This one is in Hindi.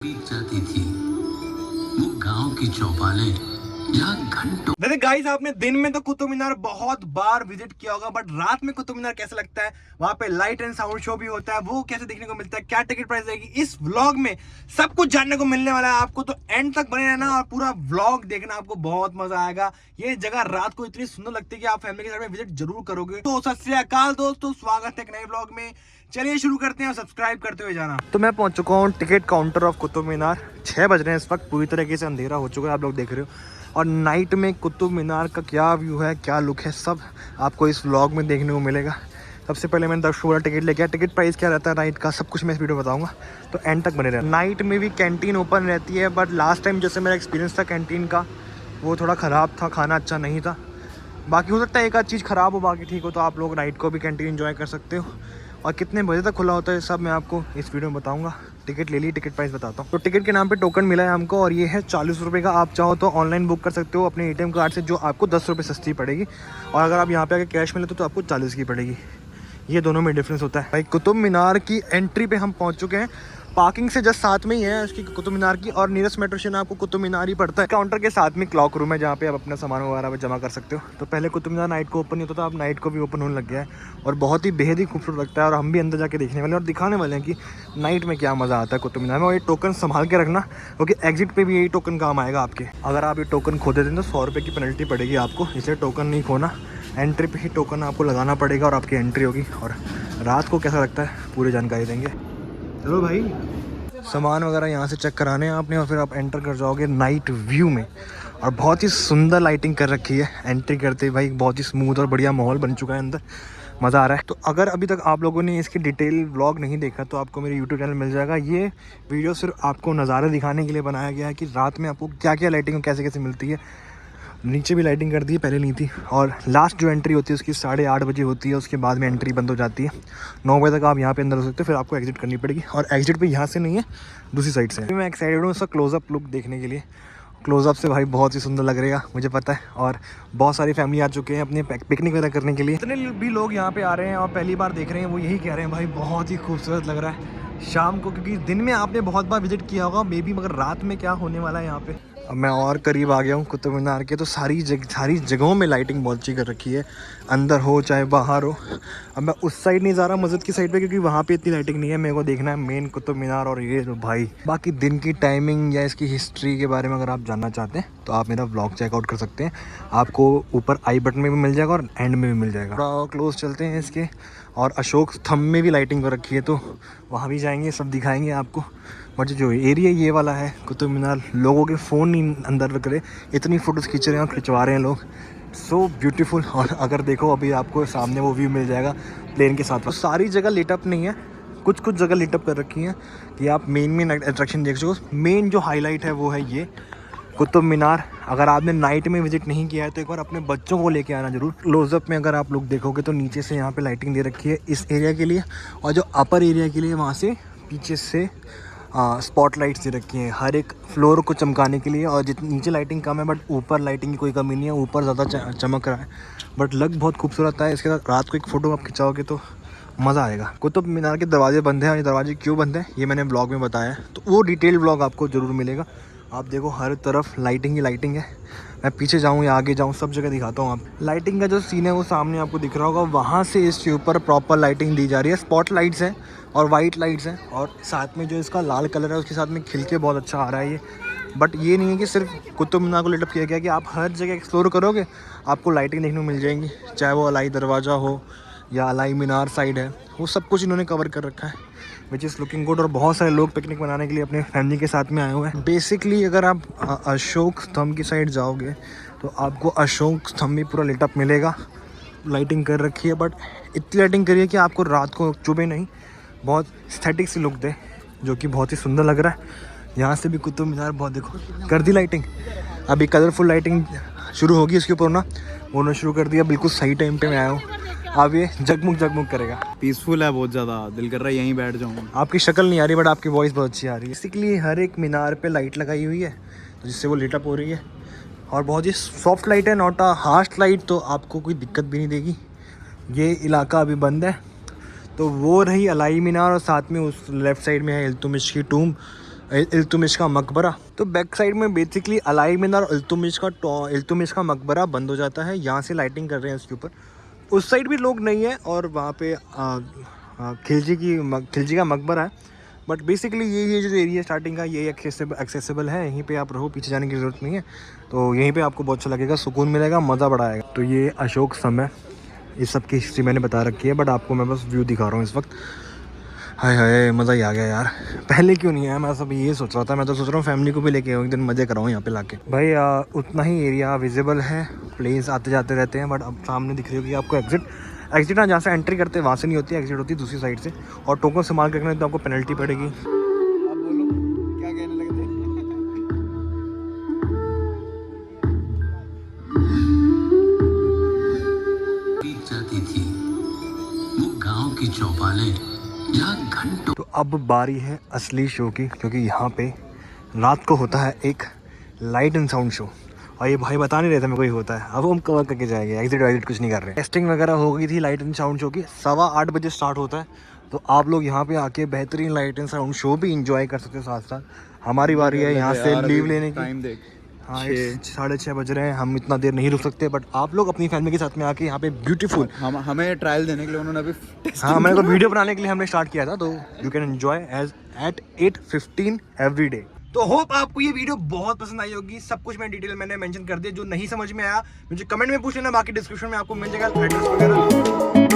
बीत जाती थी वो गांव की चौपालें जहाँ घंटों। वैसे गाइस आपने दिन में तो कुतुब मीनार बहुत बार विजिट किया होगा, बट रात में कुतुब मीनार कैसा लगता है, वहां पे लाइट एंड साउंड शो भी होता है, वो कैसे देखने को मिलता है, क्या टिकट प्राइस रहेगी, इस व्लॉग में सब कुछ जानने को मिलने वाला है आपको। तो एंड तक बने रहना और पूरा व्लॉग देखना, आपको बहुत मजा आएगा। ये जगह रात को इतनी सुंदर लगती है कि आप फैमिली के साथ में विजिट जरूर करोगे। तो सत श्री अकाल दोस्तों, स्वागत है एक नए व्लॉग में। चलिए शुरू करते हैं और सब्सक्राइब करते हुए जाना। तो मैं पहुंच चुका हूँ ticket counter of Qutub Minar. 6 बज रहे हैं इस वक्त, पूरी तरीके से अंधेरा हो चुका है, आप लोग देख रहे हो। और नाइट में कुतुब मीनार का क्या व्यू है, क्या लुक है, सब आपको इस व्लॉग में देखने को मिलेगा। सबसे पहले मैंने 10 वाला टिकट लेके आया। टिकट प्राइस क्या रहता है नाइट का, सब कुछ मैं इस वीडियो में बताऊंगा, तो एंड तक बने रहना। नाइट में भी कैंटीन ओपन रहती है, बट लास्ट टाइम जैसे मेरा एक्सपीरियंस था कैंटीन का, वो थोड़ा ख़राब था, खाना अच्छा नहीं था। बाकी हो सकता है एक आध चीज़ ख़राब हो, बाकी ठीक हो। तो आप लोग नाइट को भी कैंटीन एंजॉय कर सकते हो। और कितने बजे तक खुला होता है सब मैं आपको इस वीडियो में बताऊंगा। टिकट ले ली, टिकट प्राइस बताता हूँ। तो टिकट के नाम पे टोकन मिला है हमको, और ये है 40 रुपये का। आप चाहो तो ऑनलाइन बुक कर सकते हो अपने ATM कार्ड से, जो आपको 10 रुपये सस्ती पड़ेगी। और अगर आप यहाँ पे आके कैश में लेते हो तो आपको 40 की पड़ेगी। ये दोनों में डिफरेंस होता है भाई। कुतुब मीनार की एंट्री पे हम पहुँच चुके हैं। पार्किंग से जस्ट साथ में ही है उसकी कुतुब मीनार की, और नियरेस्ट मेट्रो स्टेशन आपको कुतुब मीनार ही पड़ता है। काउंटर के साथ में क्लॉक रूम है जहाँ पे आप अपना सामान वगैरह जमा कर सकते हो। तो पहले कुतुब मीनार नाइट को ओपन नहीं होता था, अब नाइट को भी ओपन होने लग गया है, और बहुत ही बेहद ही खूबसूरत लगता है। और हम भी अंदर जाके देखने वाले हैं और दिखाने वाले हैं कि नाइट में क्या मज़ा आता है कुतुब मीनार में। और ये टोकन संभाल के रखना, क्योंकि एग्जिट पे भी यही टोकन काम आएगा आपके। अगर आप ये टोकन खो देते हैं तो 100 रुपये की पेनल्टी पड़ेगी आपको, इसलिए टोकन नहीं खोना। एंट्री पे ही टोकन आपको लगाना पड़ेगा और आपकी एंट्री होगी। और रात को कैसा लगता है पूरी जानकारी देंगे। चलो भाई, सामान वगैरह यहाँ से चेक कराने हैं आपने, और फिर आप एंटर कर जाओगे नाइट व्यू में। और बहुत ही सुंदर लाइटिंग कर रखी है। एंट्री करते ही भाई बहुत ही स्मूथ और बढ़िया माहौल बन चुका है, अंदर मज़ा आ रहा है। तो अगर अभी तक आप लोगों ने इसकी डिटेल व्लॉग नहीं देखा तो आपको मेरे यूट्यूब चैनल मिल जाएगा। ये वीडियो सिर्फ आपको नज़ारे दिखाने के लिए बनाया गया है कि रात में आपको क्या क्या लाइटिंग कैसे कैसे मिलती है। नीचे भी लाइटिंग कर दी है, पहले नहीं थी। और लास्ट जो एंट्री होती है उसकी 8:30 बजे होती है, उसके बाद में एंट्री बंद हो जाती है। 9 बजे तक आप यहाँ पे अंदर हो सकते हो, फिर आपको एग्जिट करनी पड़ेगी। और एग्जिट पे यहाँ से नहीं है, दूसरी साइड से है। मैं एक्साइटेड हूँ उसका क्लोजअप लुक देखने के लिए। क्लोजअप से भाई बहुत ही सुंदर लग रहेगा, मुझे पता है। और बहुत सारी फैमिली आ चुके हैं अपने पिकनिक वगैरह करने के लिए। जितने भी लोग यहाँ पे आ रहे हैं और पहली बार देख रहे हैं, वो यही कह रहे हैं भाई बहुत ही खूबसूरत लग रहा है शाम को। क्योंकि दिन में आपने बहुत बार विजिट किया होगा मे बी, मगर रात में क्या होने वाला है यहाँ पे। अब मैं और करीब आ गया हूँ कुतुब मीनार के, तो सारी जगहों में लाइटिंग बहुत अच्छी कर रखी है, अंदर हो चाहे बाहर हो। अब मैं उस साइड नहीं जा रहा, मस्जिद की साइड पे, क्योंकि वहाँ पे इतनी लाइटिंग नहीं है। मेरे को देखना है मेन कुतुब मीनार और ये भाई। बाकी दिन की टाइमिंग या इसकी हिस्ट्री के बारे में अगर आप जानना चाहते हैं तो आप मेरा व्लॉग चेकआउट कर सकते हैं। आपको ऊपर आई बटन में भी मिल जाएगा और एंड में भी मिल जाएगा। थोड़ा क्लोज चलते हैं इसके। और अशोक स्तंभ में भी लाइटिंग कर रखी है, तो वहाँ भी जाएंगे, सब दिखाएंगे आपको। बट जो एरिया ये वाला है कुतुब मीनार, लोगों के फ़ोन नहीं अंदर रख रहे, इतनी फ़ोटोज़ खींच रहे हैं और खिंचवा रहे हैं लोग। So beautiful. और अगर देखो अभी आपको सामने वो व्यू मिल जाएगा प्लेन के साथ। तो सारी जगह लिटअप नहीं है, कुछ कुछ जगह लिटअप कर रखी हैं कि आप मेन अट्रैक्शन देख सको। मेन जो हाईलाइट है वो है ये कुतुब मीनार। अगर आपने नाइट में विजिट नहीं किया है तो एक बार अपने बच्चों को लेके आना जरूर। क्लोजअप में अगर आप लोग देखोगे तो नीचे से यहाँ पे लाइटिंग दे रखी है इस एरिया के लिए, और जो अपर एरिया के लिए वहाँ से पीछे से स्पॉटलाइट्स दे रखी हैं हर एक फ्लोर को चमकाने के लिए। और जितनी नीचे लाइटिंग कम है, बट ऊपर लाइटिंग की कोई कमी नहीं है, ऊपर ज़्यादा चमक रहा है। बट लग बहुत खूबसूरत है। इसके साथ रात को एक फ़ोटो आप खिंचाओगे तो मज़ा आएगा। कुतुब मीनार के दरवाजे बंद हैं, और ये दरवाजे क्यों बंद हैं ये मैंने ब्लॉग में बताया है, तो वो डिटेल ब्लॉग आपको ज़रूर मिलेगा। आप देखो हर तरफ लाइटिंग ही लाइटिंग है। मैं पीछे जाऊँ या आगे जाऊँ, सब जगह दिखाता हूँ। आप लाइटिंग का जो सीन है वो सामने आपको दिख रहा होगा, वहाँ से इसके ऊपर प्रॉपर लाइटिंग दी जा रही है। स्पॉट लाइट्स हैं और वाइट लाइट्स हैं, और साथ में जो इसका लाल कलर है उसके साथ में खिल के बहुत अच्छा आ रहा है ये। बट ये नहीं है कि सिर्फ कुतुब मीनार को लिटअप किया गया, कि आप हर जगह एक्सप्लोर करोगे आपको लाइटिंग देखने को मिल जाएंगी। चाहे वो अलाई दरवाज़ा हो या अलाई मीनार साइड है, वो सब कुछ इन्होंने कवर कर रखा है, विच इज़ लुकिंग गुड। और बहुत सारे लोग पिकनिक मनाने के लिए अपने फैमिली के साथ में आए हुए हैं। बेसिकली अगर आप अशोक स्तंभ की साइड जाओगे तो आपको अशोक स्तंभ भी पूरा लिटअप मिलेगा। लाइटिंग कर रखी है, बट इतनी लाइटिंग करी है कि आपको रात को चुभे नहीं, बहुत एस्थेटिक सी लुक दे, जो कि बहुत ही सुंदर लग रहा है। यहाँ से भी कुतुब मीनार बहुत देखो कर दी लाइटिंग। अभी कलरफुल लाइटिंग शुरू होगी इसके ऊपर ना, उन्होंने शुरू कर दिया। बिल्कुल सही टाइम पे मैं आया हूँ। अब ये जगमग करेगा। पीसफुल है बहुत ज़्यादा, दिल कर रहा है यहीं बैठ जाऊँ। आपकी शक्ल नहीं आ रही, बट आपकी वॉइस बहुत अच्छी आ रही है। बेसिकली हर एक मीनार पे लाइट लगाई हुई है, तो जिससे वो लिटअप हो रही है। और बहुत ही सॉफ्ट लाइट है, नॉट अ हार्श लाइट, तो आपको कोई दिक्कत भी नहीं देगी। ये इलाका अभी बंद है। तो वो रही अलाई मीनार, और साथ में उस लेफ़्ट साइड में है इल्तुतमिश की टूम, इल्तुमिश का मकबरा। तो बैक साइड में बेसिकली अलाइमिन और इल्तुमिश का मकबरा बंद हो जाता है। यहाँ से लाइटिंग कर रहे हैं इसके ऊपर। उस साइड भी लोग नहीं है और वहाँ पे खिलजी का मकबरा है। बट बेसिकली ये जो एरिया स्टार्टिंग का ये एक्सेसिबल है। यहीं पे आप रहो, पीछे जाने की ज़रूरत नहीं है। तो यहीं पे आपको बहुत अच्छा लगेगा, सुकून मिलेगा, मज़ा बड़ा आएगा। तो ये अशोक स्तंभ है। इस सब की हिस्ट्री मैंने बता रखी है, बट आपको मैं बस व्यू दिखा रहा हूँ इस वक्त। हाय हाय, मज़ा ही आ गया यार। पहले क्यों नहीं आया, मैं सब ये सोच रहा था। मैं तो सोच रहा हूँ फैमिली को भी लेके आऊँ, एक दिन मज़े कराऊँ यहाँ पे लाके। भाई उतना ही एरिया विजिबल है, प्लेन्स आते जाते रहते हैं। बट अब सामने दिख रही होगी आपको एग्जिट ना, जहाँ से एंट्री करते हैं वहाँ से नहीं होती, एग्जिट होती है दूसरी साइड से। और टोकन इस्तेमाल करने तो आपको पेनल्टी पड़ेगी। आप बोलो क्या कहने लगे थे? बीत जाती थी वो गांव की चौपालें जहाँ घंटों। तो अब बारी है असली शो की, क्योंकि यहाँ पे रात को होता है एक लाइट एंड साउंड शो। और ये भाई बता नहीं रहे थे मेरे को ये होता है। अब हम कवर करके जाएंगे, एग्जिट कुछ नहीं कर रहे। टेस्टिंग वगैरह हो गई थी लाइट एंड साउंड शो की। 8:15 बजे स्टार्ट होता है। तो आप लोग यहाँ पे आके बेहतरीन लाइट एंड साउंड शो भी इंजॉय कर सकते हो साथ साथ। हमारी बारी है यहाँ से लीव लेने की। टाइम देख, हाँ 6:30 बज रहे हैं, हम इतना देर नहीं रुक सकते। बट आप लोग अपनी फैमिली के साथ में आके यहाँ पे ब्यूटीफुल, हमें ट्रायल देने के लिए उन्होंने अभी हाँ मेरे को वीडियो बनाने के लिए हमने स्टार्ट किया था। तो you can enjoy as at 8:15 every day. तो होप आपको ये वीडियो बहुत पसंद आई होगी। सब कुछ मैं डिटेल मैंने मेंशन कर दिया। जो नहीं समझ में आया मुझे कमेंट में पूछ लेना, बाकी डिस्क्रिप्शन में आपको मिल जाएगा एड्रेस वगैरह।